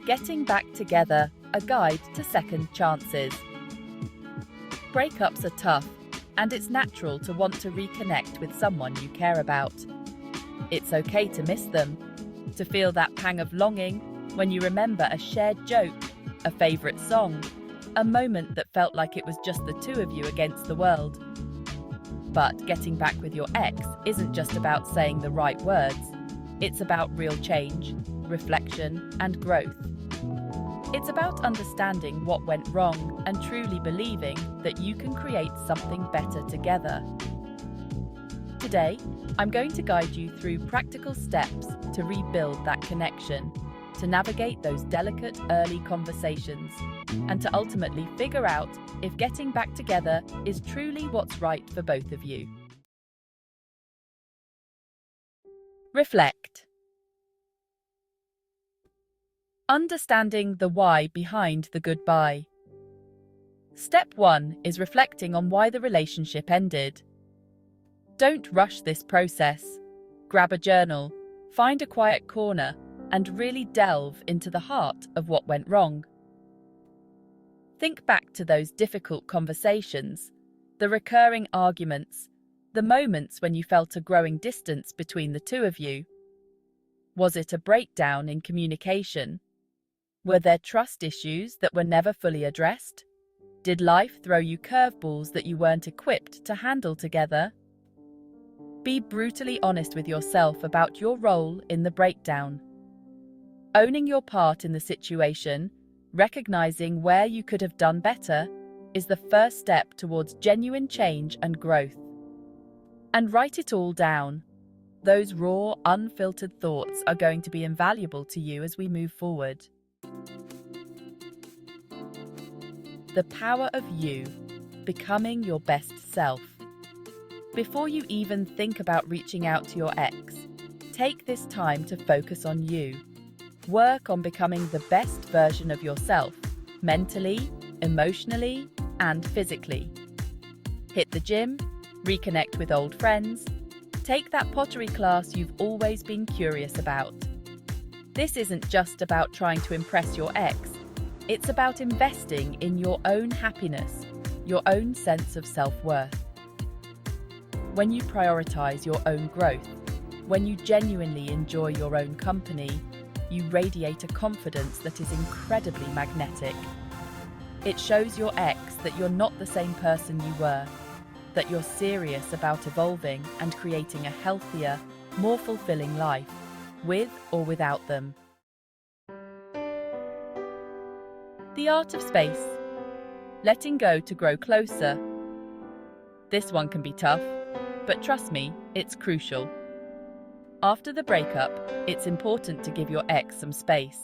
Getting Back Together, a guide to second chances. Breakups are tough, and it's natural to want to reconnect with someone you care about. It's okay to miss them, to feel that pang of longing when you remember a shared joke, a favorite song, a moment that felt like it was just the two of you against the world. But getting back with your ex isn't just about saying the right words. It's about real change, reflection, and growth. It's about understanding what went wrong and truly believing that you can create something better together. Today, I'm going to guide you through practical steps to rebuild that connection, to navigate those delicate early conversations, and to ultimately figure out if getting back together is truly what's right for both of you. Reflect. Understanding the why behind the goodbye. Step 1 is reflecting on why the relationship ended. Don't rush this process. Grab a journal, find a quiet corner, and really delve into the heart of what went wrong. Think back to those difficult conversations, the recurring arguments, the moments when you felt a growing distance between the two of you. Was it a breakdown in communication? Were there trust issues that were never fully addressed? Did life throw you curveballs that you weren't equipped to handle together? Be brutally honest with yourself about your role in the breakdown. Owning your part in the situation, recognizing where you could have done better, is the first step towards genuine change and growth. And write it all down. Those raw, unfiltered thoughts are going to be invaluable to you as we move forward. The power of you, becoming your best self. Before you even think about reaching out to your ex, take this time to focus on you. Work on becoming the best version of yourself, mentally, emotionally, and physically. Hit the gym, reconnect with old friends, take that pottery class you've always been curious about. This isn't just about trying to impress your ex, it's about investing in your own happiness, your own sense of self-worth. When you prioritize your own growth, when you genuinely enjoy your own company, you radiate a confidence that is incredibly magnetic. It shows your ex that you're not the same person you were, that you're serious about evolving and creating a healthier, more fulfilling life, with or without them. The art of space. Letting go to grow closer. This one can be tough, but trust me, it's crucial. After the breakup, it's important to give your ex some space.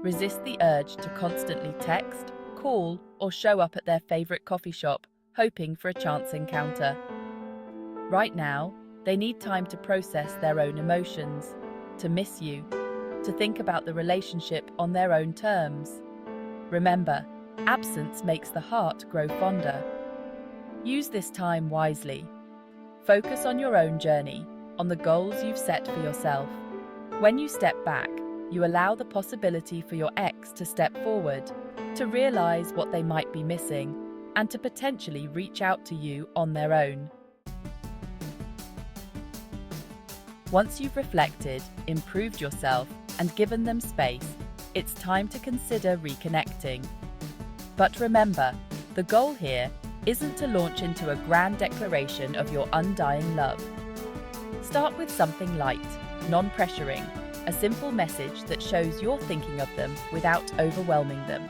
Resist the urge to constantly text, call, or show up at their favorite coffee shop, hoping for a chance encounter. Right now, they need time to process their own emotions, to miss you, to think about the relationship on their own terms. Remember, absence makes the heart grow fonder. Use this time wisely. Focus on your own journey, on the goals you've set for yourself. When you step back, you allow the possibility for your ex to step forward, to realize what they might be missing, and to potentially reach out to you on their own. Once you've reflected, improved yourself, and given them space, it's time to consider reconnecting. But remember, the goal here isn't to launch into a grand declaration of your undying love. Start with something light, non-pressuring, a simple message that shows you're thinking of them without overwhelming them.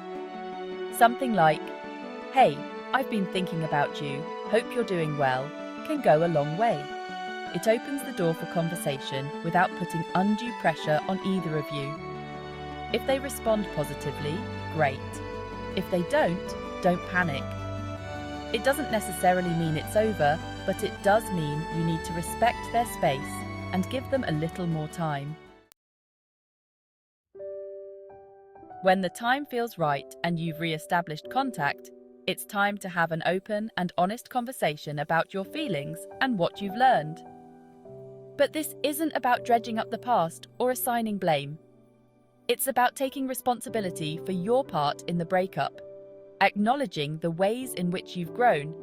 Something like, "Hey, I've been thinking about you, hope you're doing well," can go a long way. It opens the door for conversation without putting undue pressure on either of you. If they respond positively, great. If they don't panic. It doesn't necessarily mean it's over, but it does mean you need to respect their space and give them a little more time. When the time feels right and you've re-established contact, it's time to have an open and honest conversation about your feelings and what you've learned. But this isn't about dredging up the past or assigning blame. It's about taking responsibility for your part in the breakup, acknowledging the ways in which you've grown,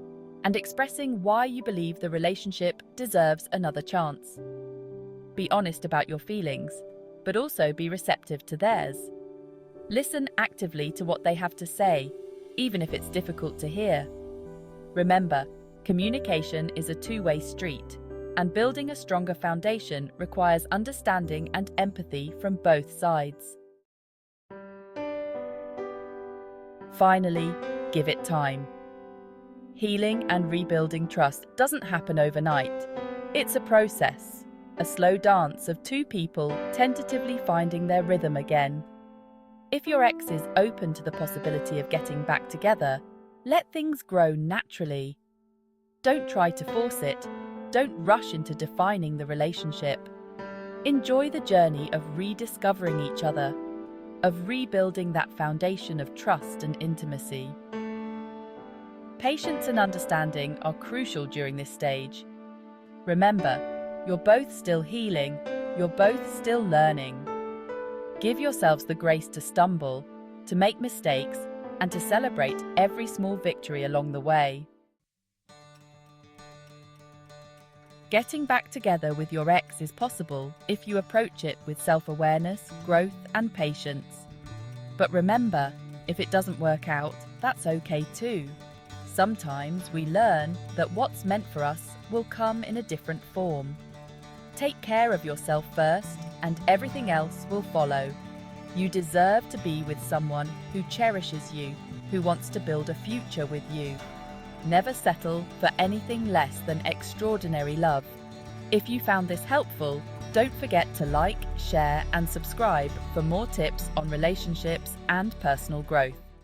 and expressing why you believe the relationship deserves another chance. Be honest about your feelings, but also be receptive to theirs. Listen actively to what they have to say, even if it's difficult to hear. Remember, communication is a two-way street, and building a stronger foundation requires understanding and empathy from both sides. Finally, give it time. Healing and rebuilding trust doesn't happen overnight. It's a process, a slow dance of two people tentatively finding their rhythm again. If your ex is open to the possibility of getting back together, let things grow naturally. Don't try to force it. Don't rush into defining the relationship. Enjoy the journey of rediscovering each other, of rebuilding that foundation of trust and intimacy. Patience and understanding are crucial during this stage. Remember, you're both still healing, you're both still learning. Give yourselves the grace to stumble, to make mistakes, and to celebrate every small victory along the way. Getting back together with your ex is possible if you approach it with self-awareness, growth, and patience. But remember, if it doesn't work out, that's okay too. Sometimes we learn that what's meant for us will come in a different form. Take care of yourself first, and everything else will follow. You deserve to be with someone who cherishes you, who wants to build a future with you. Never settle for anything less than extraordinary love. If you found this helpful, don't forget to like, share, and subscribe for more tips on relationships and personal growth.